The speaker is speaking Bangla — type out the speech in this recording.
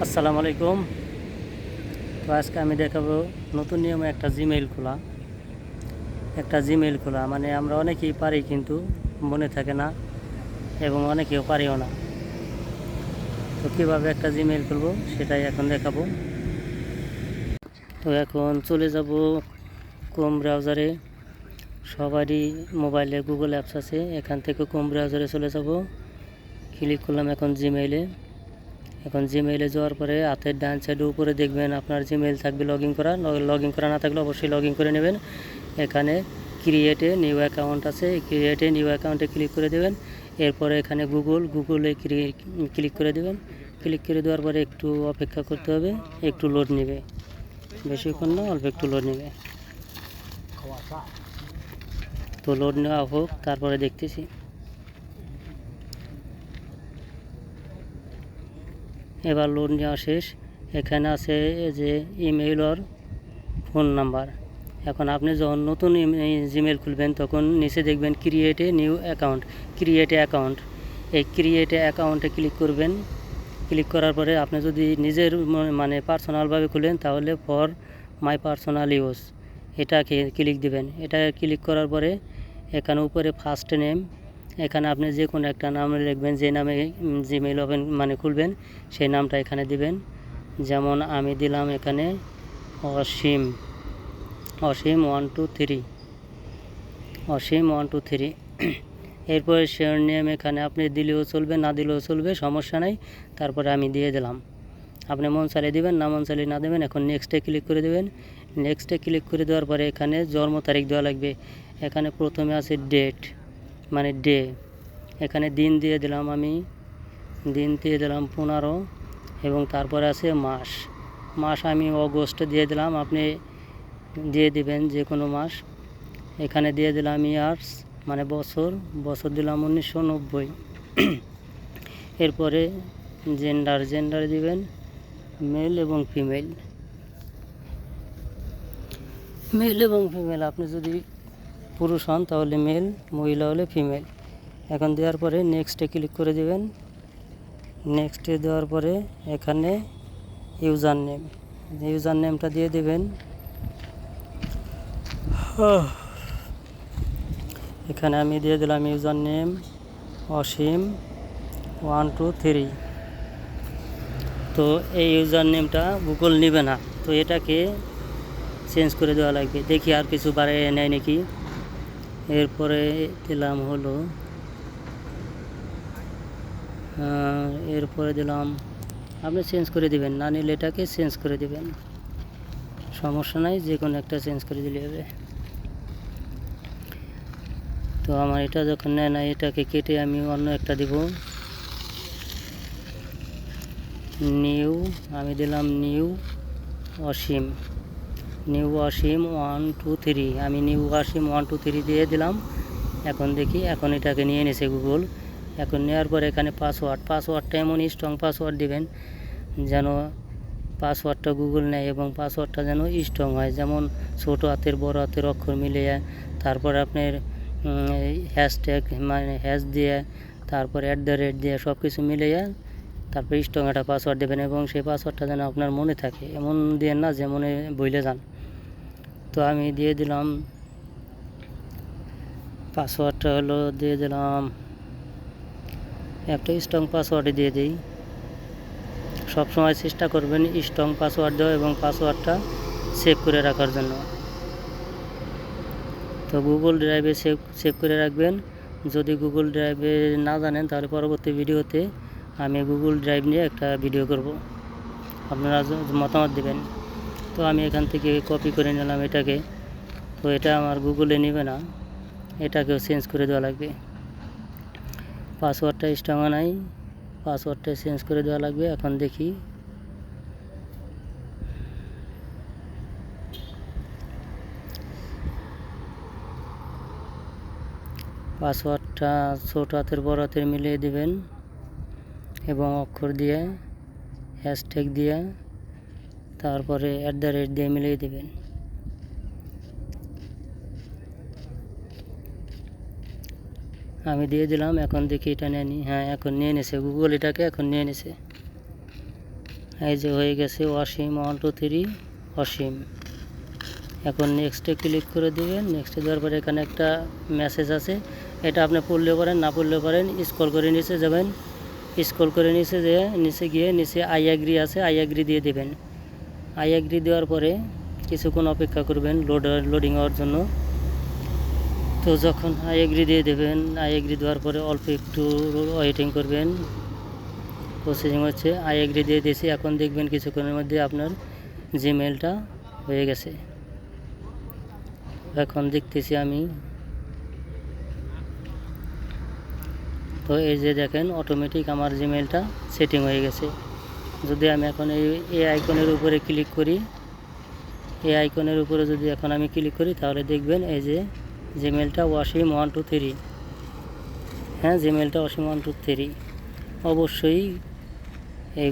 আসসালামু আলাইকুম। তো আজকে আমি দেখাবো নতুন নিয়মে একটা জিমেইল খোলা মানে আমরা অনেকেই পারি কিন্তু মনে থাকে না এবং অনেকেও পারিও না। তো কীভাবে একটা জিমেইল খুলবো সেটাই এখন দেখাবো। তো এখন চলে যাব ক্রোম ব্রাউজারে। সবারই মোবাইলে গুগল অ্যাপস আছে, এখান থেকে ক্রোম ব্রাউজারে চলে যাব। ক্লিক করলাম এখন জিমেইলে। এখন জিমেইলে যাওয়ার পরে হাতের ডান সাইডে উপরে দেখবেন আপনার জিমেইল থাকবে লগ ইন করা না থাকলে অবশ্যই লগ ইন করে নেবেন। এখানে ক্রিয়েটে নিউ অ্যাকাউন্ট আছে, ক্রিয়েটে নিউ অ্যাকাউন্টে ক্লিক করে দেবেন। এরপরে এখানে গুগলে ক্লিক করে দেবেন। ক্লিক করে দেওয়ার পরে একটু অপেক্ষা করতে হবে, একটু লোড নেবে, বেশিক্ষণ না, অল্প একটু লোড নেবে। তো লোড নেওয়া হোক, তারপরে দেখতেছি। এবার লোড নেওয়া শেষ। এখানে আছে যে ইমেইল আর ফোন নাম্বার। এখন আপনি যখন নতুন জিমেইল খুলবেন তখন নিচে দেখবেন ক্রিয়েট এ নিউ অ্যাকাউন্ট, এই ক্রিয়েট এ অ্যাকাউন্টে ক্লিক করবেন। ক্লিক করার পরে আপনি যদি নিজের মানে পার্সোনালভাবে খুলেন তাহলে ফর মাই পার্সোনাল ইউজ এটাকে ক্লিক দিবেন। এটা ক্লিক করার পরে এখানে উপরে ফার্স্ট নেম, এখানে আপনি যে কোনো একটা নাম লিখবেন, যে নামে জিমেইল ওপেন মানে খুলবেন সেই নামটা এখানে দিবেন। যেমন আমি দিলাম এখানে অসীম 123। এরপরে শেয়ার নেম এখানে আপনি দিলেও চলবে, না দিলেও চলবে, সমস্যা নাই। তারপরে আমি দিয়ে দিলাম। আপনি মন চালিয়ে দেবেন, না মন চালিয়ে না দেবেন। এখন নেক্সটে ক্লিক করে দেবেন। নেক্সটে ক্লিক করে দেওয়ার পরে এখানে জন্ম তারিখ দেওয়া লাগবে। এখানে প্রথমে আছে ডেট মানে ডে, এখানে দিন দিয়ে দিলাম, আমি দিন দিয়ে দিলাম 15 এবং তারপরে আছে মাস আমি অগস্ট দিয়ে দিলাম, আপনি দিয়ে দিবেন যে কোনো মাস। এখানে দিয়ে দিলাম ইয়ার্স মানে বছর দিলাম 1990। এরপরে জেন্ডার দিবেন মেল এবং ফিমেল। আপনি যদি পুরুষ হন তাহলে মেল, মহিলা হলে ফিমেল। এখন দেওয়ার পরে নেক্সটে ক্লিক করে দেবেন। নেক্সটে দেওয়ার পরে এখানে ইউজার নেমটা দিয়ে দেবেন। এখানে আমি দিয়ে দিলাম ইউজার নেম অসীম 123। তো এই ইউজার নেমটা গুগল নেবে না, তো এটাকে চেঞ্জ করে দেওয়া লাগবে। দেখি আর কিছু বাড়িয়ে নেয় নাকি। এরপরে দিলাম হলো আপনি চেঞ্জ করে দিবেন, না নিলে এটাকে চেঞ্জ করে দিবেন, সমস্যা নাই, যে কোনো একটা চেঞ্জ করে দিলে হবে। তো আমার এটা যখন নেয় না, এটাকে কেটে আমি অন্য একটা দিব। আমি দিলাম নিউ অসীম 123। আমি নিউ অসীম 123 দিয়ে দিলাম। এখন দেখি, এখন এটাকে নিয়ে নিয়েছে গুগল। এখন নেওয়ার পর এখানে পাসওয়ার্ডটা এমন স্ট্রং পাসওয়ার্ড দিবেন যেন পাসওয়ার্ডটা গুগল নেয় এবং পাসওয়ার্ডটা যেন স্ট্রং হয়, যেমন ছোট হাতের বড় হাতের অক্ষর মিলিয়ে, তারপর আপনার হ্যাশট্যাগ মানে হ্যাশ দিয়ে, তারপর @ দিয়ে সব কিছু মিলিয়ে তারপর স্ট্রং একটা পাসওয়ার্ড দেবেন এবং সেই পাসওয়ার্ডটা যেন আপনার মনে থাকে, এমন দিয়ে না যে মনে ভুলে যান। তো আমি দিয়ে দিলাম পাসওয়ার্ডটা দিয়ে দিলাম একটা স্ট্রং পাসওয়ার্ডে দিয়ে দিই। সবসময় চেষ্টা করবেন স্ট্রং পাসওয়ার্ড দেওয়া এবং পাসওয়ার্ডটা সেভ করে রাখার জন্য। তো গুগল ড্রাইভে সেভ করে রাখবেন। যদি গুগল ড্রাইভে না জানেন তাহলে পরবর্তী ভিডিওতে আমি গুগল ড্রাইভ নিয়ে একটা ভিডিও করব, আপনারা মতামত দেবেন। তো আমি এখান থেকে কপি করে নিলাম এটাকে। তো এটা আমার গুগলে নেবে না, এটাকেও চেঞ্জ করে দেওয়া লাগবে। পাসওয়ার্ডটা স্ট্রং নাই, পাসওয়ার্ডটা চেঞ্জ করে দেওয়া লাগবে। এখন দেখি, পাসওয়ার্ডটা ছোট হাতের বড় হাতের মিলিয়ে দিবেন এবং অক্ষর দিয়ে হ্যাশট্যাগ দিয়ে তারপরে @ দিয়ে মিলিয়ে দিবেন। আমি দিয়ে দিলাম। এখন দেখি এটা নিয়ে এখন নিয়ে নিছে গুগল, এটাকে এখন নিয়ে নিছে। এই যে হয়ে গেছে অসীম 123 অসীম। এখন নেক্সটে ক্লিক করে দেবেন। নেক্সটে দেওয়ার পরে এখানে একটা মেসেজ আছে, এটা আপনি পড়লেও পারেন না পড়লেও পারেন। স্ক্রল করে নিচে যাবেন, স্ক্রল করে নিচে গিয়ে নিচে আই অ্যাগ্রি আছে, আই অ্যাগ্রি দিয়ে দেবেন। আই অ্যাগ্রি দেওয়ার পরে কিছুক্ষণ অপেক্ষা করবেন লোডিং হওয়ার জন্য। তো যখন আই অ্যাগ্রি দিয়ে দেবেন, আই অ্যাগ্রি দেওয়ার পরে অল্প একটু ওয়েটিং করবেন। প্রসেসিং হচ্ছে, আই অ্যাগ্রি দিয়ে দিয়েছি। এখন দেখবেন কিছুক্ষণের মধ্যে আপনার জিমেলটা হয়ে গেছে। এখন দেখতেছি আমি। তো এই যে দেখেন অটোমেটিক আমার জিমেলটা সেটিং হয়ে গেছে। যদি আমি এখন এই আইকনের উপরে ক্লিক করি, এই আইকনের উপরে যদি এখন আমি ক্লিক করি, তাহলে দেখবেন এই যে জিমেলটা অসীম 123। হ্যাঁ, জিমেলটা অসীম 123। অবশ্যই এই